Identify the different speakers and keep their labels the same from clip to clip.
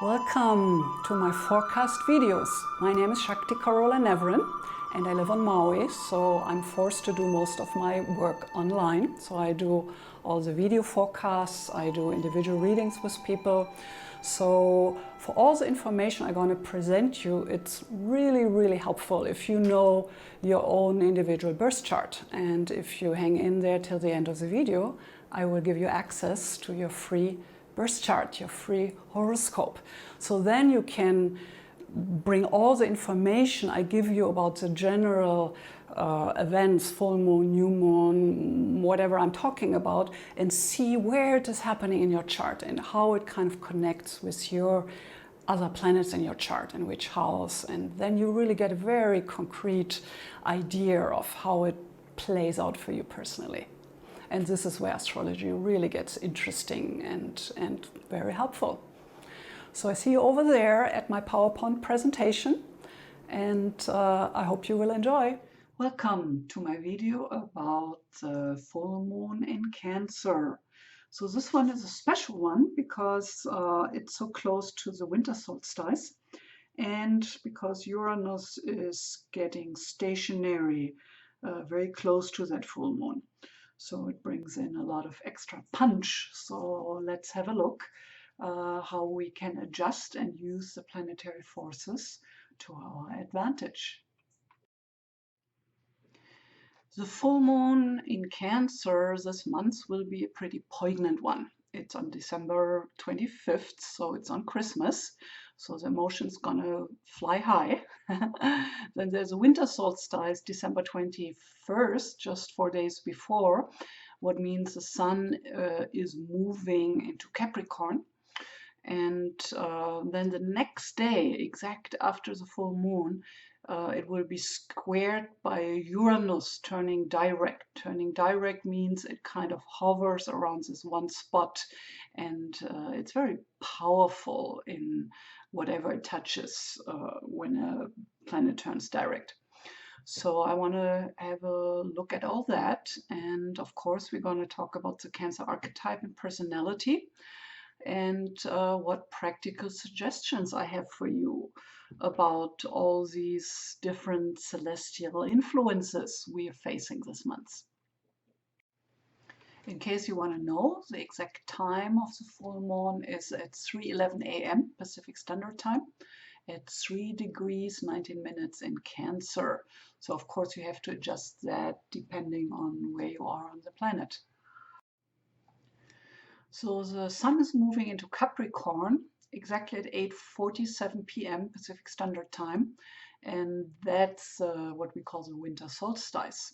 Speaker 1: Welcome to my forecast videos. My name is Shakti Carola Neverin and I live on Maui, so I'm forced to do most of my work online. So I do all the video forecasts, I do individual readings with people. So for all the information I'm going to present you, it's really helpful if you know your own individual birth chart. And if you hang in there till the end of the video, I will give you access to your free birth chart, your free horoscope. So then you can bring all the information I give you about the general events, full moon, new moon, whatever I'm talking about, and see where it is happening in your chart and how it kind of connects with your other planets in your chart and which house. And then you really get a very concrete idea of how it plays out for you personally. And this is where astrology really gets interesting and very helpful. So I see you over there at my PowerPoint presentation, and I hope you will enjoy. Welcome to my video about the full moon in Cancer. So this one is a special one because it's so close to the winter solstice, and because Uranus is getting stationary very close to that full moon. So it brings in a lot of extra punch. So let's have a look how we can adjust and use the planetary forces to our advantage. The full moon in Cancer this month will be a pretty poignant one. It's on December 25th, so it's on Christmas. So the emotion's gonna fly high. Then there's a winter solstice, December 21st, just 4 days before, what means the sun is moving into Capricorn. And then the next day, exact after the full moon, it will be squared by Uranus turning direct. Turning direct means it kind of hovers around this one spot, and it's very powerful in whatever it touches when a planet turns direct. So I want to have a look at all that, and of course we're going to talk about the Cancer archetype and personality, and what practical suggestions I have for you about all these different celestial influences we are facing this month. In case you want to know, the exact time of the full moon is at 3:11 a.m. Pacific Standard Time at 3 degrees 19 minutes in Cancer. So of course you have to adjust that depending on where you are on the planet. So the sun is moving into Capricorn exactly at 8:47 p.m. Pacific Standard Time, and that's what we call the winter solstice.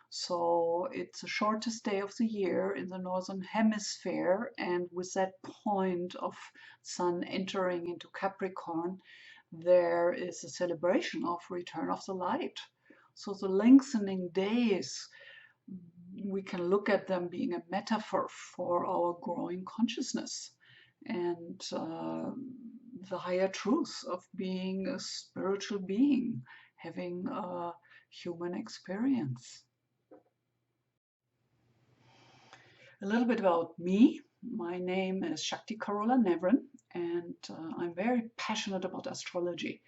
Speaker 1: So it's the shortest day of the year in the Northern Hemisphere, and with that point of sun entering into Capricorn, there is a celebration of return of the light. So the lengthening days, we can look at them being a metaphor for our growing consciousness and the higher truth of being a spiritual being, having a human experience. A little bit about me. My name is Shakti Carola Neverin, and I'm very passionate about astrology.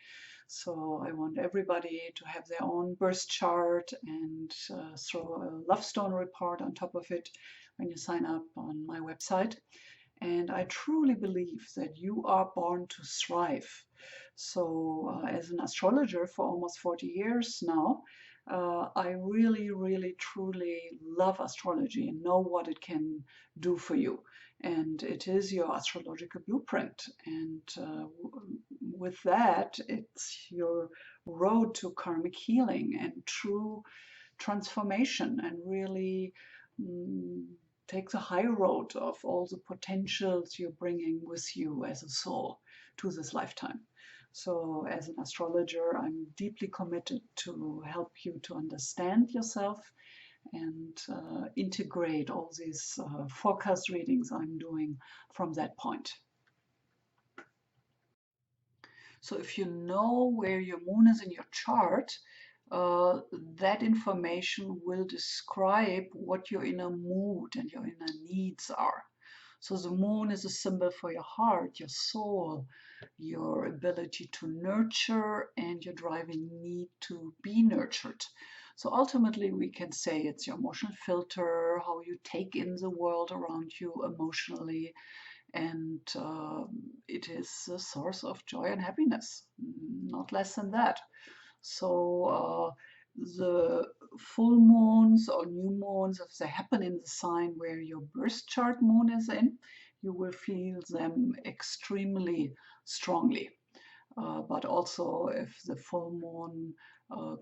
Speaker 1: So I want everybody to have their own birth chart and throw a love stone report on top of it when you sign up on my website. And I truly believe that you are born to thrive. So as an astrologer for almost 40 years now, I really truly love astrology and know what it can do for you. And it is your astrological blueprint. And with that, it's your road to karmic healing and true transformation, and really take the high road of all the potentials you're bringing with you as a soul to this lifetime. So as an astrologer, I'm deeply committed to help you to understand yourself and integrate all these forecast readings I'm doing from that point. So if you know where your moon is in your chart, that information will describe what your inner mood and your inner needs are. So the moon is a symbol for your heart, your soul, your ability to nurture, and your driving need to be nurtured. So ultimately, we can say it's your emotional filter, how you take in the world around you emotionally, and it is a source of joy and happiness, not less than that. So the full moons or new moons, if they happen in the sign where your birth chart moon is in, you will feel them extremely strongly. But also if the full moon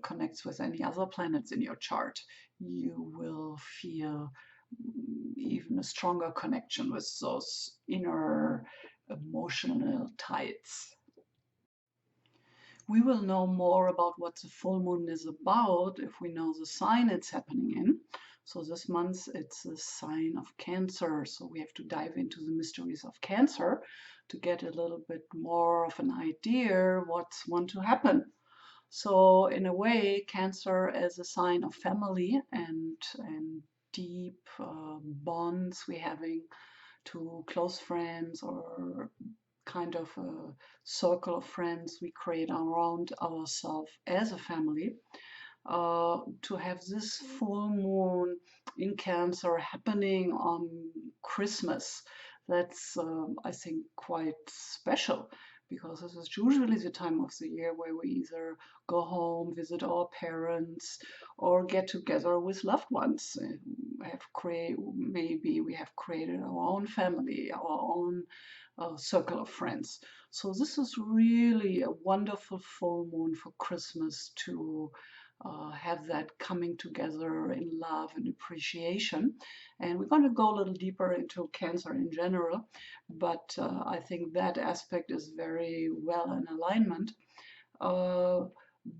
Speaker 1: connects with any other planets in your chart, you will feel even a stronger connection with those inner emotional tides. We will know more about what the full moon is about if we know the sign it's happening in. So this month it's the sign of Cancer. So we have to dive into the mysteries of Cancer to get a little bit more of an idea what's want to happen. So in a way, Cancer is a sign of family and deep bonds we're having to close friends or kind of a circle of friends we create around ourselves as a family. To have this full moon in Cancer happening on Christmas, that's, I think, quite special because this is usually the time of the year where we either go home, visit our parents, or get together with loved ones. Maybe we have created our own family, our own circle of friends. So this is really a wonderful full moon for Christmas to have that coming together in love and appreciation. And we're going to go a little deeper into Cancer in general, but I think that aspect is very well in alignment. Uh,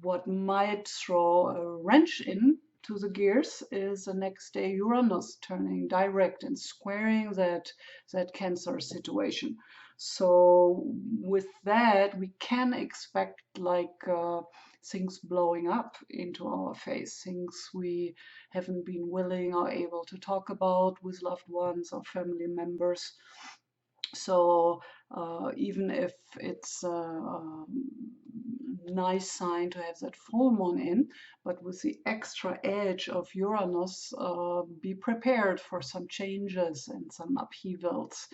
Speaker 1: what might throw a wrench in to the gears is the next day Uranus turning direct and squaring that Cancer situation. So with that, we can expect like things blowing up into our face, things we haven't been willing or able to talk about with loved ones or family members. So even if it's a nice sign to have that full moon in, but with the extra edge of Uranus, be prepared for some changes and some upheavals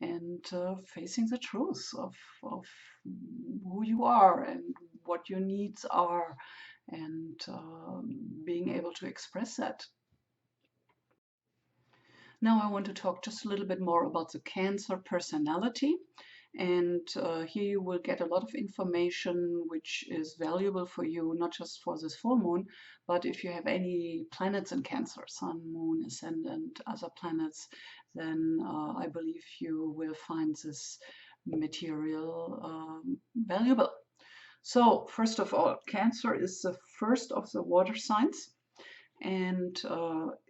Speaker 1: and facing the truth of who you are and what your needs are and being able to express that. Now I want to talk just a little bit more about the Cancer personality. And here you will get a lot of information which is valuable for you, not just for this full moon, but if you have any planets in Cancer, Sun, Moon, Ascendant, other planets, then I believe you will find this material valuable. So first of all, Cancer is the first of the water signs and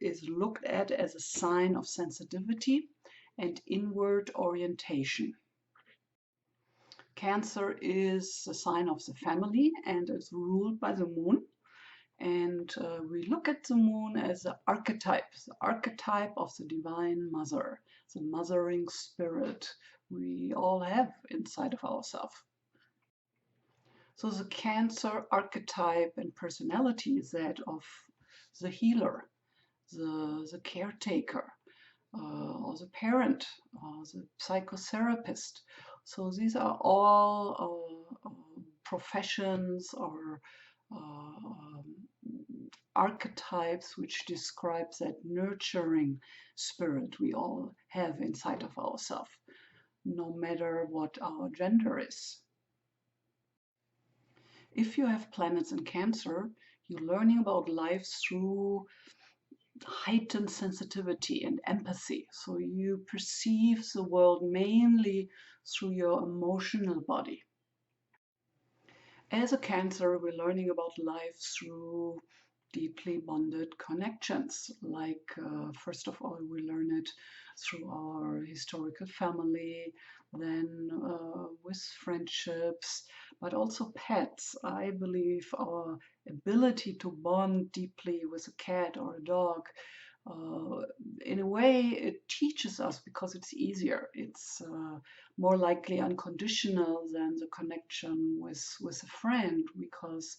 Speaker 1: is looked at as a sign of sensitivity and inward orientation. Cancer is a sign of the family and is ruled by the moon. And we look at the moon as the archetype of the divine mother, the mothering spirit we all have inside of ourselves. So the Cancer archetype and personality is that of the healer, the caretaker, or the parent, or the psychotherapist. So these are all professions or archetypes which describe that nurturing spirit we all have inside of ourselves, no matter what our gender is. If you have planets in Cancer, you're learning about life through heightened sensitivity and empathy. So you perceive the world mainly through your emotional body. As a Cancer, we're learning about life through deeply bonded connections. Like, first of all, we learn it through our historical family, then with friendships, but also pets. I believe our ability to bond deeply with a cat or a dog in a way, it teaches us because it's easier. It's more likely unconditional than the connection with a friend, because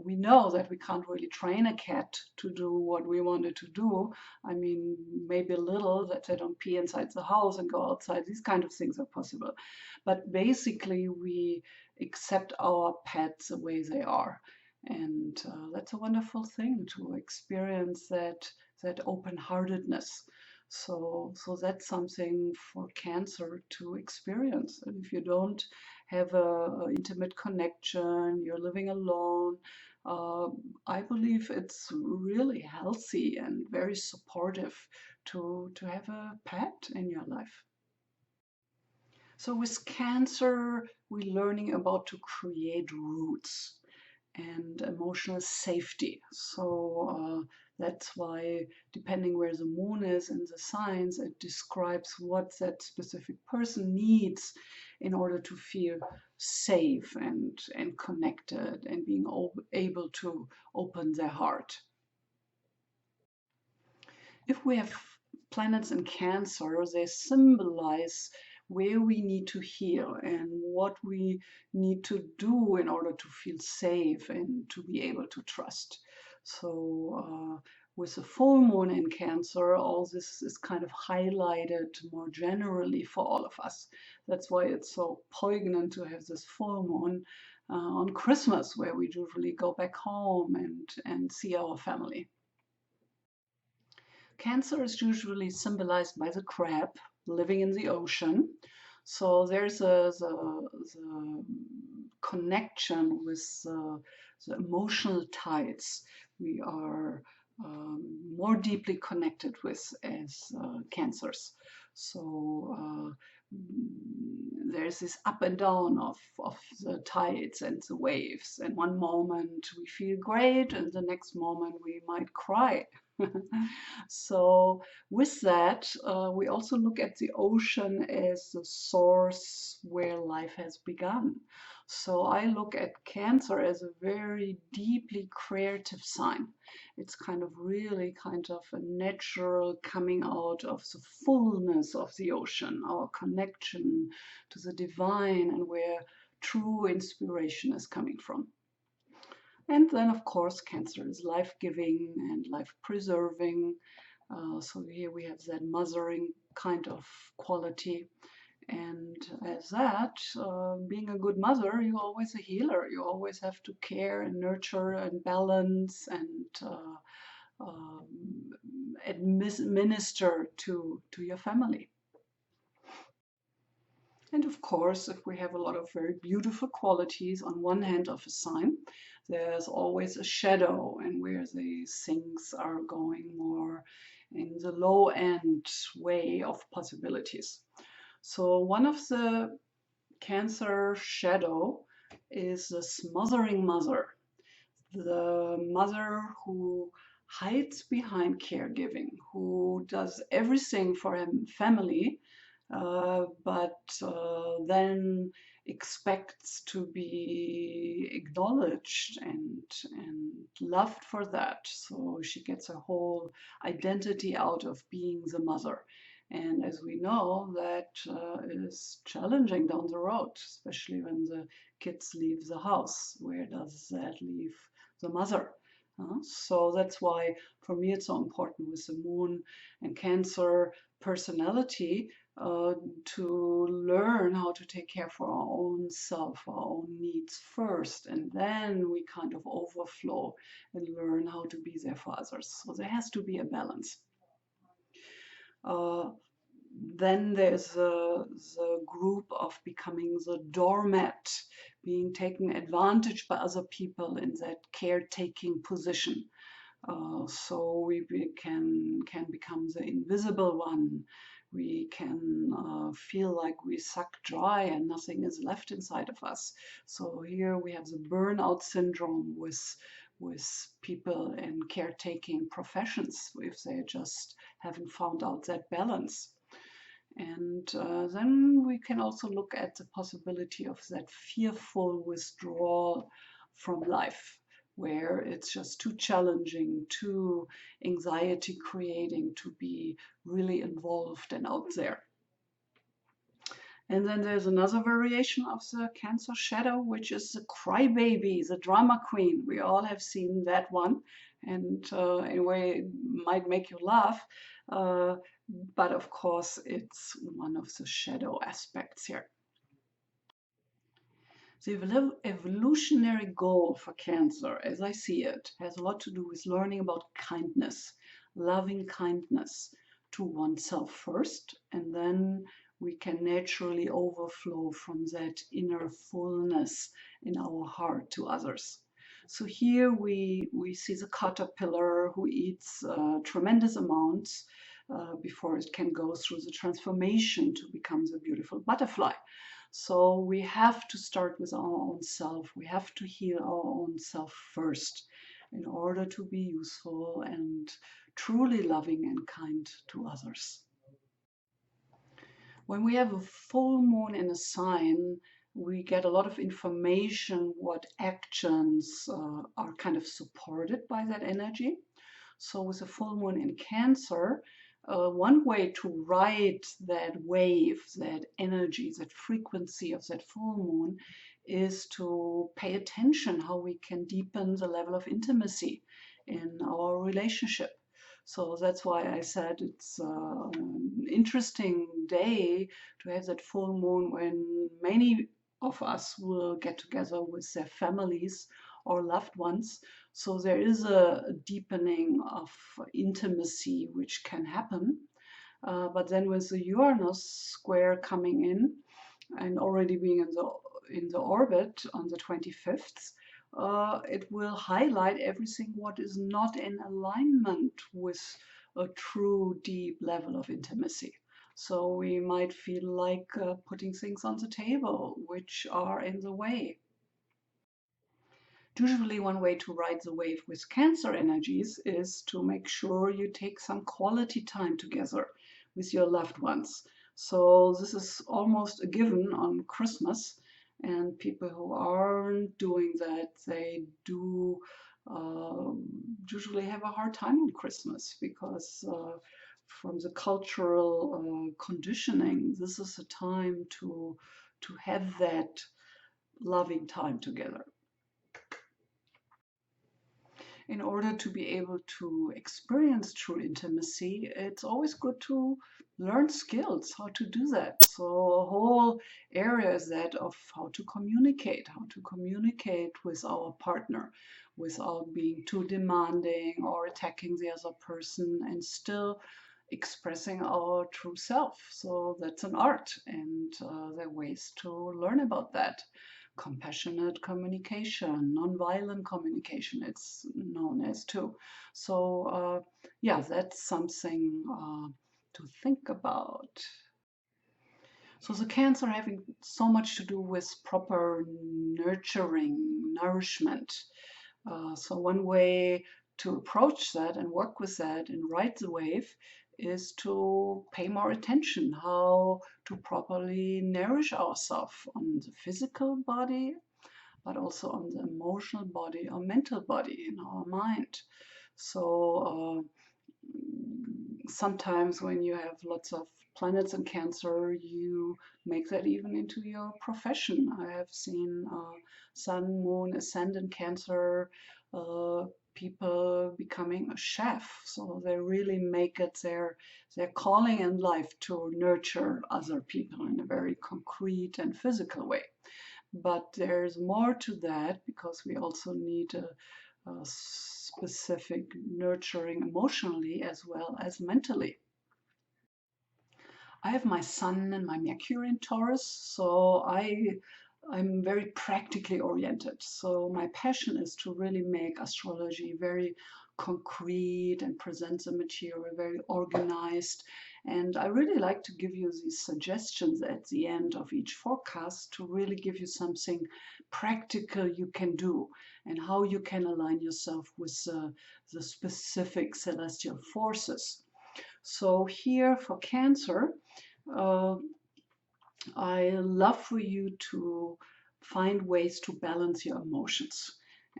Speaker 1: we know that we can't really train a cat to do what we wanted to do. I mean, maybe a little, that they don't pee inside the house and go outside. These kind of things are possible. But basically, we accept our pets the way they are. And that's a wonderful thing to experience that open-heartedness. So that's something for Cancer to experience. And if you don't have a intimate connection, you're living alone, uh, I believe it's really healthy and very supportive to have a pet in your life. So with Cancer, we're learning about to create roots and emotional safety. So that's why, depending where the moon is in the signs, it describes what that specific person needs in order to feel safe and connected and being able to open their heart. If we have planets in Cancer, they symbolize where we need to heal and what we need to do in order to feel safe and to be able to trust. So, with the full moon in Cancer, all this is kind of highlighted more generally for all of us. That's why it's so poignant to have this full moon on Christmas, where we usually go back home and see our family. Cancer is usually symbolized by the crab living in the ocean. So there's the connection with the emotional tides we are more deeply connected with as Cancers. So there's this up and down of the tides and the waves. And one moment we feel great, and the next moment we might cry. So with that, we also look at the ocean as the source where life has begun. So I look at Cancer as a very deeply creative sign. It's kind of really kind of a natural coming out of the fullness of the ocean, our connection to the divine and where true inspiration is coming from. And then, of course, Cancer is life-giving and life-preserving. So here we have that mothering kind of quality. And as that, being a good mother, you're always a healer. You always have to care and nurture and balance and administer to your family. And of course, if we have a lot of very beautiful qualities on one hand of a sign, there's always a shadow, and where these things are going more in the low end way of possibilities. So one of the Cancer shadow is the smothering mother, the mother who hides behind caregiving, who does everything for her family, but then expects to be acknowledged and loved for that. So she gets her whole identity out of being the mother. And as we know, that is challenging down the road, especially when the kids leave the house. Where does that leave the mother? So that's why, for me, it's so important with the moon and Cancer personality to learn how to take care for our own self, our own needs first, and then we kind of overflow and learn how to be there for others. So there has to be a balance. Uh, then there's the group of becoming the doormat, being taken advantage by other people in that caretaking position. So we can become the invisible one. We can feel like we suck dry and nothing is left inside of us. So here we have the burnout syndrome with people in caretaking professions if they just haven't found out that balance. And then we can also look at the possibility of that fearful withdrawal from life, where it's just too challenging, too anxiety creating to be really involved and out there. And then there's another variation of the Cancer shadow, which is the crybaby, the drama queen. We all have seen that one, and in a way it might make you laugh. But of course, it's one of the shadow aspects here. The evolutionary goal for Cancer, as I see it, has a lot to do with learning about kindness, loving kindness to oneself first, and then we can naturally overflow from that inner fullness in our heart to others. So here we see the caterpillar who eats tremendous amounts before it can go through the transformation to become the beautiful butterfly. So we have to start with our own self. We have to heal our own self first in order to be useful and truly loving and kind to others. When we have a full moon in a sign, we get a lot of information what actions are kind of supported by that energy. So with a full moon in Cancer, one way to ride that wave, that energy, that frequency of that full moon is to pay attention how we can deepen the level of intimacy in our relationship. So that's why I said it's an interesting day to have that full moon when many of us will get together with their families or loved ones. So there is a deepening of intimacy which can happen. But then with the Uranus square coming in and already being in the orbit on the 25th, it will highlight everything what is not in alignment with a true deep level of intimacy. So we might feel like putting things on the table which are in the way. Usually one way to ride the wave with Cancer energies is to make sure you take some quality time together with your loved ones. So this is almost a given on Christmas, and people who aren't doing that, they do usually have a hard time on Christmas because from the cultural conditioning, this is a time to have that loving time together. In order to be able to experience true intimacy, it's always good to learn skills, how to do that. So a whole area is that of how to communicate with our partner without being too demanding or attacking the other person and still expressing our true self. So that's an art, and there are ways to learn about that. Compassionate communication, nonviolent communication, it's known as too. So yeah, that's something to think about. So the Cancer having so much to do with proper nurturing, nourishment. So one way to approach that and work with that and ride the wave is to pay more attention how to properly nourish ourselves on the physical body, but also on the emotional body or mental body in our mind. So sometimes when you have lots of planets in Cancer, you make that even into your profession. I have seen Sun, Moon, Ascendant Cancer, people becoming a chef. So they really make it their calling in life to nurture other people in a very concrete and physical way. But there's more to that because we also need a specific nurturing emotionally as well as mentally. I have my Sun and my Mercury in Taurus, so I'm very practically oriented. So my passion is to really make astrology very concrete and present the material very organized. And I really like to give you these suggestions at the end of each forecast to really give you something practical you can do and how you can align yourself with the specific celestial forces. So here for Cancer, uh, I love for you to find ways to balance your emotions.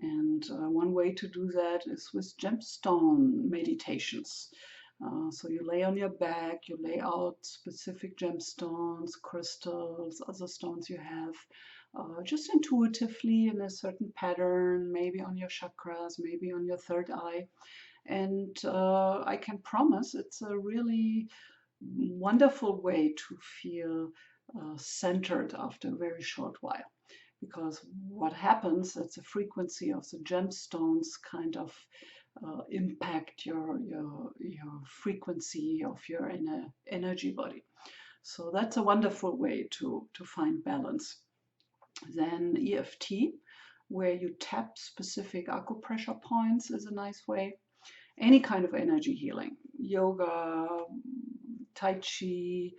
Speaker 1: And one way to do that is with gemstone meditations. So you lay on your back, you lay out specific gemstones, crystals, other stones you have, just intuitively in a certain pattern, maybe on your chakras, maybe on your third eye. And I can promise it's a really wonderful way to feel centered after a very short while. Because what happens, it's the frequency of the gemstones kind of impact your frequency of your inner energy body. So that's a wonderful way to find balance. Then EFT, where you tap specific acupressure points, is a nice way. Any kind of energy healing, yoga, tai chi,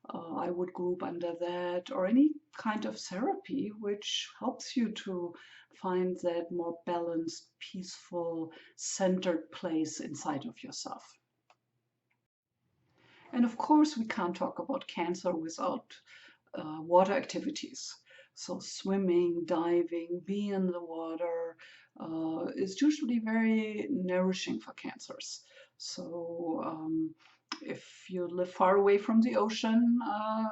Speaker 1: I would group under that, or any kind of therapy which helps you to find that more balanced, peaceful, centered place inside of yourself. And of course, we can't talk about Cancer without water activities. So swimming, diving, being in the water is usually very nourishing for Cancers. So if you live far away from the ocean,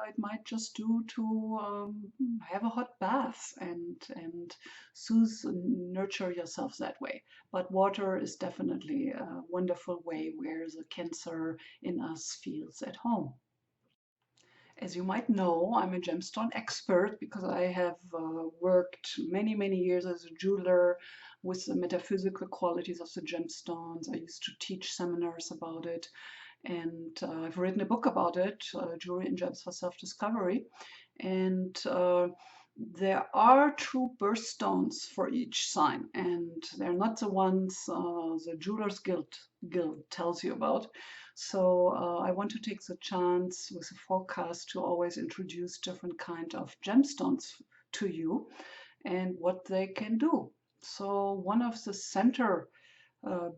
Speaker 1: it might just do to have a hot bath and soothe and nurture yourself that way. But water is definitely a wonderful way where the Cancer in us feels at home. As you might know, I'm a gemstone expert because I have worked many years as a jeweler with the metaphysical qualities of the gemstones. I used to teach seminars about it, and I've written a book about it, Jewelry and Gems for Self-Discovery. And there are true birthstones for each sign, and they're not the ones the Jewelers Guild tells you about. So I want to take the chance with the forecast to always introduce different kind of gemstones to you and what they can do. So one of the center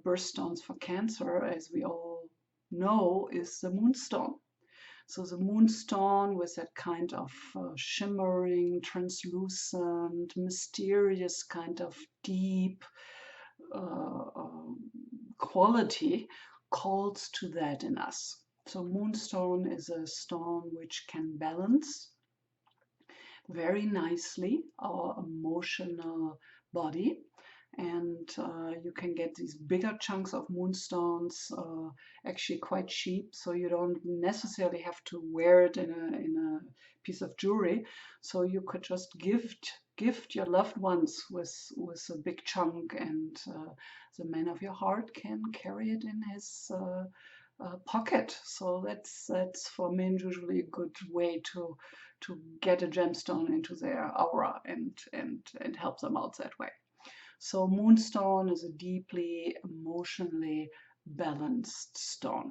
Speaker 1: birthstones for Cancer, as we all know, is the moonstone. So the moonstone with that kind of shimmering, translucent, mysterious kind of deep quality calls to that in us. So moonstone is a stone which can balance very nicely our emotional body, and you can get these bigger chunks of moonstones actually quite cheap, so you don't necessarily have to wear it in a piece of jewelry. So you could just gift your loved ones with a big chunk, and the man of your heart can carry it in his pocket. So that's for men usually a good way to get a gemstone into their aura and help them out that way. So moonstone is a deeply emotionally balanced stone.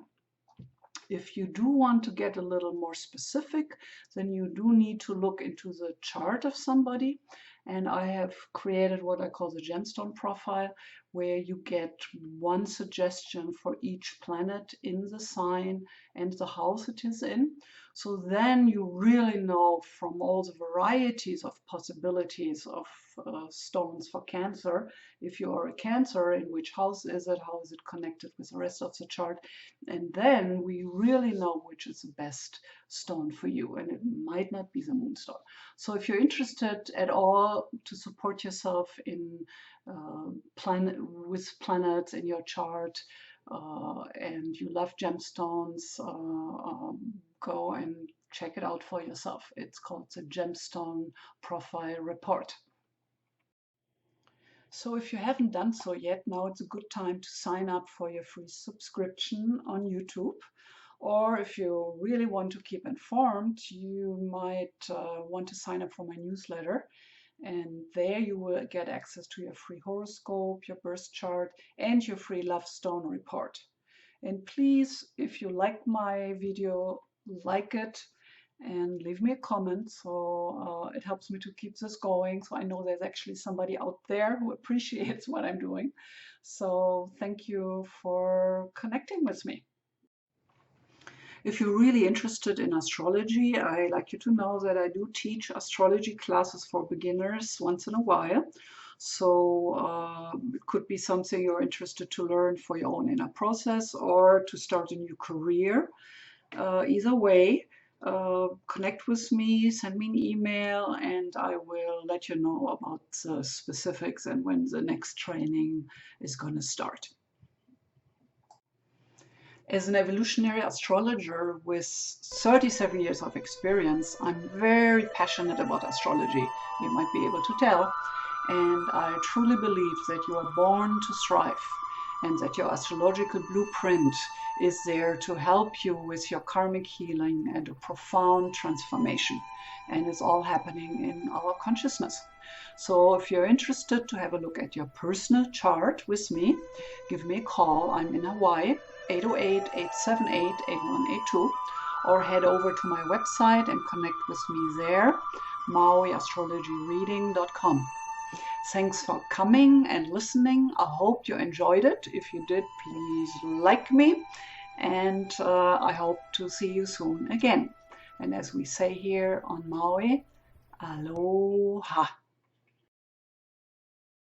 Speaker 1: If you do want to get a little more specific, then you do need to look into the chart of somebody. And I have created what I call the gemstone profile, where you get one suggestion for each planet in the sign and the house it is in. So then you really know from all the varieties of possibilities of stones for Cancer, if you are a Cancer, in which house is it, how is it connected with the rest of the chart, and then we really know which is the best stone for you, and it might not be the moonstone. So if you're interested at all to support yourself in with planets in your chart, and you love gemstones, go and check it out for yourself. It's called the Gemstone Profile Report. So if you haven't done so yet, now it's a good time to sign up for your free subscription on YouTube. Or if you really want to keep informed, you might want to sign up for my newsletter. And there you will get access to your free horoscope, your birth chart, and your free love stone report. And please, if you like my video, like it and leave me a comment, so it helps me to keep this going, so I know there's actually somebody out there who appreciates what I'm doing. So thank you for connecting with me. If you're really interested in astrology, I'd like you to know that I do teach astrology classes for beginners once in a while. So it could be something you're interested to learn for your own inner process or to start a new career. Either way, connect with me, send me an email, and I will let you know about the specifics and when the next training is going to start. As an evolutionary astrologer with 37 years of experience, I'm very passionate about astrology, you might be able to tell, and I truly believe that you are born to thrive and that your astrological blueprint is there to help you with your karmic healing and a profound transformation. And it's all happening in our consciousness. So if you're interested to have a look at your personal chart with me, give me a call. I'm in Hawaii, 808-878-8182, or head over to my website and connect with me there, mauiastrologyreading.com. Thanks for coming and listening. I hope you enjoyed it. If you did, please like me, and I hope to see you soon again. And as we say here on Maui, aloha.